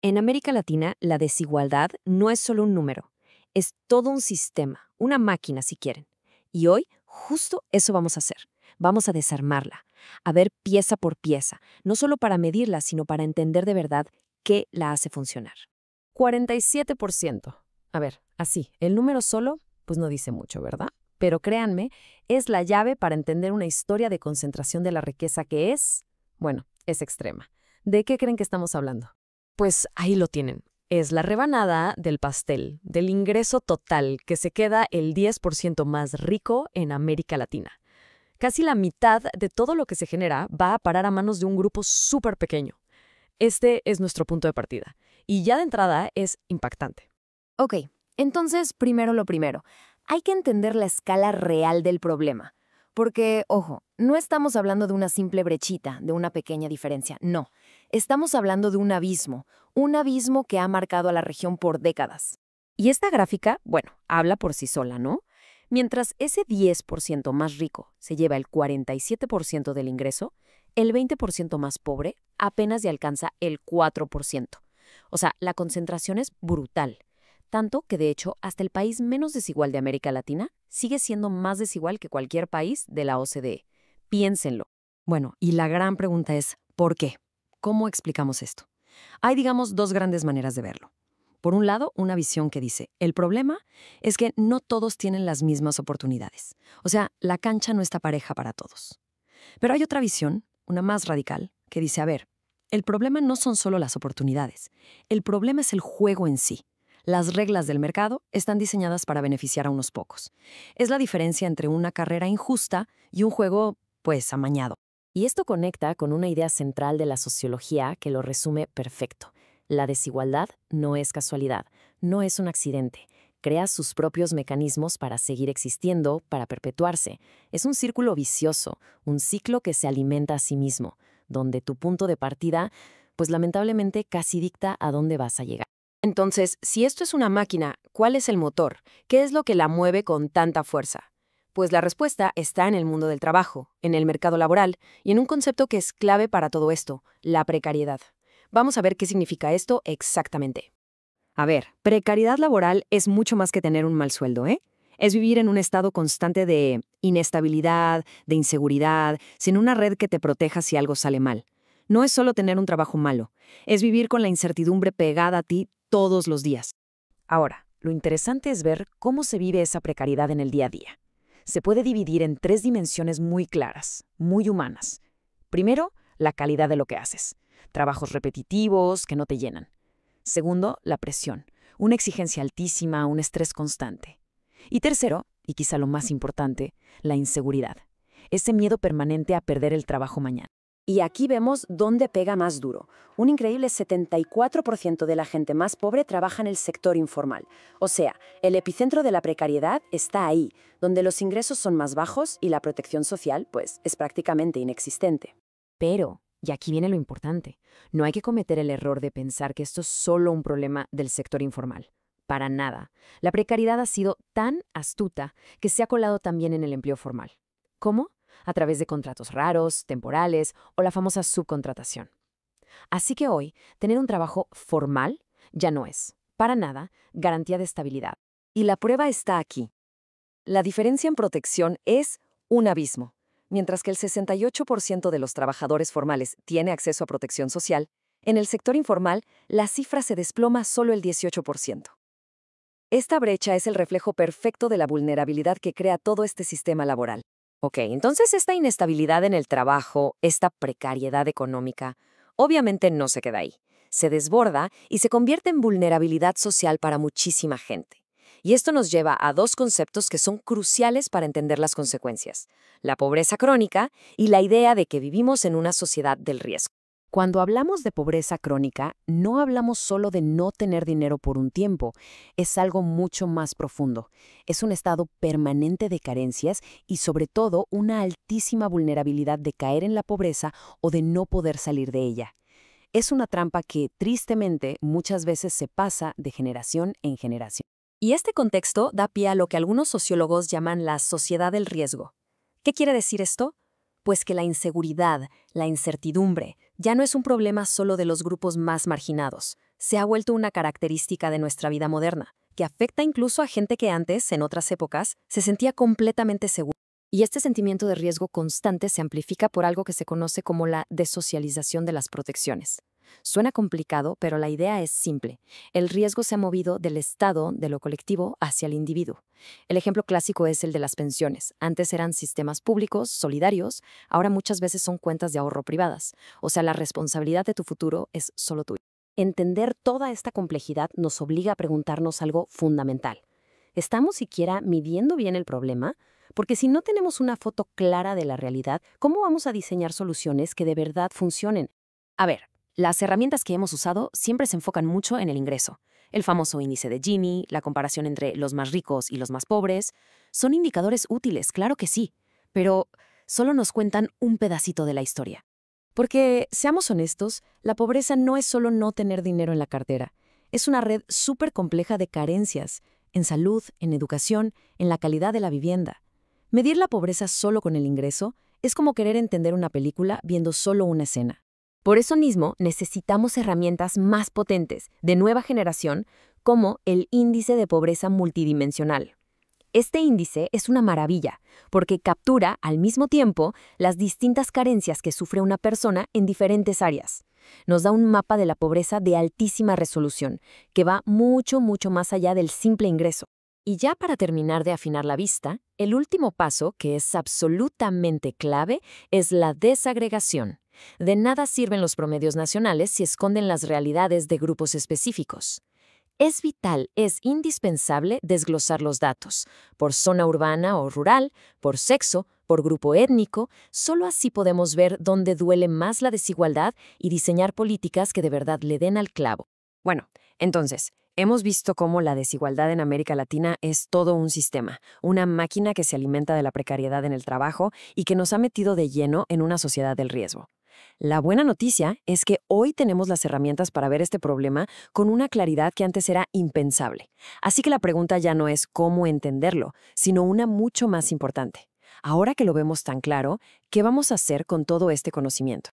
En América Latina, la desigualdad no es solo un número, es todo un sistema, una máquina si quieren. Y hoy, justo eso vamos a hacer. Vamos a desarmarla, a ver pieza por pieza, no solo para medirla, sino para entender de verdad qué la hace funcionar. 47%. A ver, así, el número solo, pues no dice mucho, ¿verdad? Pero créanme, es la llave para entender una historia de concentración de la riqueza que es, bueno, es extrema. ¿De qué creen que estamos hablando? Pues ahí lo tienen. Es la rebanada del pastel, del ingreso total que se queda el 10% más rico en América Latina. Casi la mitad de todo lo que se genera va a parar a manos de un grupo súper pequeño. Este es nuestro punto de partida. Y ya de entrada es impactante. Ok, entonces, primero lo primero. Hay que entender la escala real del problema. Porque, ojo, no estamos hablando de una simple brechita, de una pequeña diferencia, no. Estamos hablando de un abismo que ha marcado a la región por décadas. Y esta gráfica, bueno, habla por sí sola, ¿no? Mientras ese 10% más rico se lleva el 47% del ingreso, el 20% más pobre apenas le alcanza el 4%. O sea, la concentración es brutal. Tanto que, de hecho, hasta el país menos desigual de América Latina sigue siendo más desigual que cualquier país de la OCDE. Piénsenlo. Bueno, y la gran pregunta es, ¿por qué? ¿Cómo explicamos esto? Hay, digamos, dos grandes maneras de verlo. Por un lado, una visión que dice, el problema es que no todos tienen las mismas oportunidades. O sea, la cancha no está pareja para todos. Pero hay otra visión, una más radical, que dice, a ver, el problema no son solo las oportunidades, el problema es el juego en sí. Las reglas del mercado están diseñadas para beneficiar a unos pocos. Es la diferencia entre una carrera injusta y un juego, pues, amañado. Y esto conecta con una idea central de la sociología que lo resume perfecto. La desigualdad no es casualidad, no es un accidente. Crea sus propios mecanismos para seguir existiendo, para perpetuarse. Es un círculo vicioso, un ciclo que se alimenta a sí mismo, donde tu punto de partida, pues lamentablemente casi dicta a dónde vas a llegar. Entonces, si esto es una máquina, ¿cuál es el motor? ¿Qué es lo que la mueve con tanta fuerza? Pues la respuesta está en el mundo del trabajo, en el mercado laboral y en un concepto que es clave para todo esto, la precariedad. Vamos a ver qué significa esto exactamente. A ver, precariedad laboral es mucho más que tener un mal sueldo, ¿eh? Es vivir en un estado constante de inestabilidad, de inseguridad, sin una red que te proteja si algo sale mal. No es solo tener un trabajo malo, es vivir con la incertidumbre pegada a ti todos los días. Ahora, lo interesante es ver cómo se vive esa precariedad en el día a día. Se puede dividir en tres dimensiones muy claras, muy humanas. Primero, la calidad de lo que haces. Trabajos repetitivos que no te llenan. Segundo, la presión. Una exigencia altísima, un estrés constante. Y tercero, y quizá lo más importante, la inseguridad. Ese miedo permanente a perder el trabajo mañana. Y aquí vemos dónde pega más duro. Un increíble 74% de la gente más pobre trabaja en el sector informal. O sea, el epicentro de la precariedad está ahí, donde los ingresos son más bajos y la protección social, pues, es prácticamente inexistente. Pero, y aquí viene lo importante, no hay que cometer el error de pensar que esto es solo un problema del sector informal. Para nada. La precariedad ha sido tan astuta que se ha colado también en el empleo formal. ¿Cómo? A través de contratos raros, temporales o la famosa subcontratación. Así que hoy, tener un trabajo formal ya no es, para nada, garantía de estabilidad. Y la prueba está aquí. La diferencia en protección es un abismo. Mientras que el 68% de los trabajadores formales tiene acceso a protección social, en el sector informal la cifra se desploma solo el 18%. Esta brecha es el reflejo perfecto de la vulnerabilidad que crea todo este sistema laboral. Ok, entonces esta inestabilidad en el trabajo, esta precariedad económica, obviamente no se queda ahí. Se desborda y se convierte en vulnerabilidad social para muchísima gente. Y esto nos lleva a dos conceptos que son cruciales para entender las consecuencias: la pobreza crónica y la idea de que vivimos en una sociedad del riesgo. Cuando hablamos de pobreza crónica, no hablamos solo de no tener dinero por un tiempo, es algo mucho más profundo. Es un estado permanente de carencias y sobre todo una altísima vulnerabilidad de caer en la pobreza o de no poder salir de ella. Es una trampa que, tristemente, muchas veces se pasa de generación en generación. Y este contexto da pie a lo que algunos sociólogos llaman la sociedad del riesgo. ¿Qué quiere decir esto? Pues que la inseguridad, la incertidumbre, ya no es un problema solo de los grupos más marginados. se ha vuelto una característica de nuestra vida moderna, que afecta incluso a gente que antes, en otras épocas, se sentía completamente segura. Y este sentimiento de riesgo constante se amplifica por algo que se conoce como la desocialización de las protecciones. Suena complicado, pero la idea es simple. El riesgo se ha movido del Estado, de lo colectivo, hacia el individuo. El ejemplo clásico es el de las pensiones. Antes eran sistemas públicos, solidarios, ahora muchas veces son cuentas de ahorro privadas. O sea, la responsabilidad de tu futuro es solo tuya. Entender toda esta complejidad nos obliga a preguntarnos algo fundamental. ¿Estamos siquiera midiendo bien el problema? Porque si no tenemos una foto clara de la realidad, ¿cómo vamos a diseñar soluciones que de verdad funcionen? A ver, las herramientas que hemos usado siempre se enfocan mucho en el ingreso. El famoso índice de Gini, la comparación entre los más ricos y los más pobres, son indicadores útiles, claro que sí, pero solo nos cuentan un pedacito de la historia. Porque, seamos honestos, la pobreza no es solo no tener dinero en la cartera. Es una red súper compleja de carencias, en salud, en educación, en la calidad de la vivienda. Medir la pobreza solo con el ingreso es como querer entender una película viendo solo una escena. Por eso mismo necesitamos herramientas más potentes, de nueva generación, como el índice de pobreza multidimensional. Este índice es una maravilla, porque captura, al mismo tiempo, las distintas carencias que sufre una persona en diferentes áreas. Nos da un mapa de la pobreza de altísima resolución, que va mucho, mucho más allá del simple ingreso. Y ya para terminar de afinar la vista, el último paso, que es absolutamente clave, es la desagregación. De nada sirven los promedios nacionales si esconden las realidades de grupos específicos. Es vital, es indispensable desglosar los datos, por zona urbana o rural, por sexo, por grupo étnico. Solo así podemos ver dónde duele más la desigualdad y diseñar políticas que de verdad le den al clavo. Bueno, entonces, hemos visto cómo la desigualdad en América Latina es todo un sistema, una máquina que se alimenta de la precariedad en el trabajo y que nos ha metido de lleno en una sociedad del riesgo. La buena noticia es que hoy tenemos las herramientas para ver este problema con una claridad que antes era impensable. Así que la pregunta ya no es cómo entenderlo, sino una mucho más importante. Ahora que lo vemos tan claro, ¿qué vamos a hacer con todo este conocimiento?